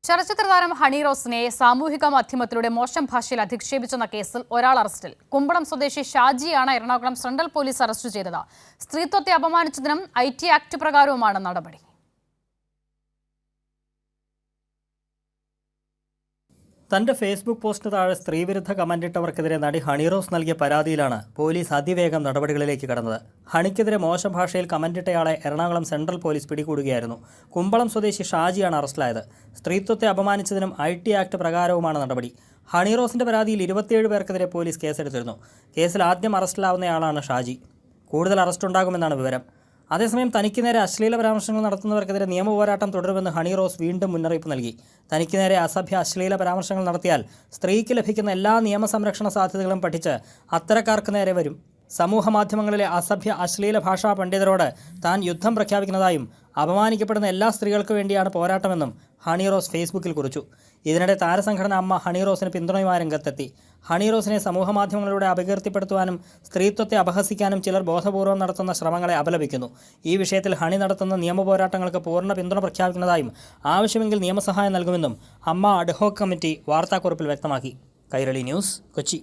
ചലച്ചിത്ര താരം ഹണി റോസിനെ സാമൂഹിക മാധ്യമത്തിലൂടെ മോശം ഭാഷയിൽ അധിക്ഷേപിച്ചെന്ന കേസിൽ ഒരാൾ അറസ്റ്റിൽ. കുമ്പളം സ്വദേശി ഷാജിയാണ് എറണാകുളം സെൻട്രൽ പോലീസ് അറസ്റ്റ് ചെയ്തത്. സ്ത്രീത്വത്തെ അപമാനിച്ചതിനും IT ആക്ട് പ്രകാരവുമാണ് നടപടി. തന്റെ ഫേസ്ബുക്ക് പോസ്റ്റിന് താഴെ സ്ത്രീവിരുദ്ധ കമന്റിട്ടവർക്കെതിരെ നടി ഹണി റോസ് നൽകിയ പരാതിയിലാണ് പോലീസ് അതിവേഗം നടപടികളിലേക്ക് കടന്നത്. ഹണിക്കെതിരെ മോശം ഭാഷയിൽ കമന്റിട്ടയാളെ എറണാകുളം സെൻട്രൽ പോലീസ് പിടികൂടുകയായിരുന്നു. കുമ്പളം സ്വദേശി ഷാജിയാണ് അറസ്റ്റിലായത്. സ്ത്രീത്വത്തെ അപമാനിച്ചതിനും IT ആക്ട് പ്രകാരവുമാണ് നടപടി. ഹണി റോസിന്റെ പരാതിയിൽ 27 പേർക്കെതിരെ പോലീസ് കേസെടുത്തിരുന്നു. കേസിൽ ആദ്യം അറസ്റ്റിലാവുന്നയാളാണ് ഷാജി. കൂടുതൽ അറസ്റ്റുണ്ടാകുമെന്നാണ് വിവരം. അതേസമയം തനിക്ക് നേരെ അശ്ലീല പരാമർശങ്ങൾ നടത്തുന്നവർക്കെതിരെ നിയമപോരാട്ടം തുടരുമെന്ന് ഹണി റോസ് വീണ്ടും മുന്നറിയിപ്പ് നൽകി. തനിക്ക് നേരെ അസഭ്യ അശ്ലീല പരാമർശങ്ങൾ നടത്തിയാൽ സ്ത്രീക്ക് ലഭിക്കുന്ന എല്ലാ നിയമസംരക്ഷണ സാധ്യതകളും പഠിച്ച് അത്തരക്കാർക്ക് നേരെ വരും. സമൂഹമാധ്യമങ്ങളിലെ അസഭ്യ അശ്ലീല ഭാഷാ പണ്ഡിതരോട് താൻ യുദ്ധം പ്രഖ്യാപിക്കുന്നതായും അപമാനിക്കപ്പെടുന്ന എല്ലാ സ്ത്രീകൾക്ക് വേണ്ടിയാണ് പോരാട്ടമെന്നും ഹണി റോസ് ഫേസ്ബുക്കിൽ കുറിച്ചു. ഇതിനിടെ താരസംഘടന അമ്മ ഹണി റോസിന് പിന്തുണയുമായി രംഗത്തെത്തി. ഹണി റോസിനെ സമൂഹമാധ്യമങ്ങളിലൂടെ അപകീർത്തിപ്പെടുത്തുവാനും സ്ത്രീത്വത്തെ അപഹസിക്കാനും ചിലർ ബോധപൂർവം നടത്തുന്ന ശ്രമങ്ങളെ അപലപിക്കുന്നു. ഈ വിഷയത്തിൽ ഹണി നടത്തുന്ന നിയമപോരാട്ടങ്ങൾക്ക് പൂർണ്ണ പിന്തുണ പ്രഖ്യാപിക്കുന്നതായും ആവശ്യമെങ്കിൽ നിയമസഹായം നൽകുമെന്നും അമ്മ അഡ്ഹോക് കമ്മിറ്റി വാർത്താക്കുറിപ്പിൽ വ്യക്തമാക്കി. കൈരളി ന്യൂസ്, കൊച്ചി.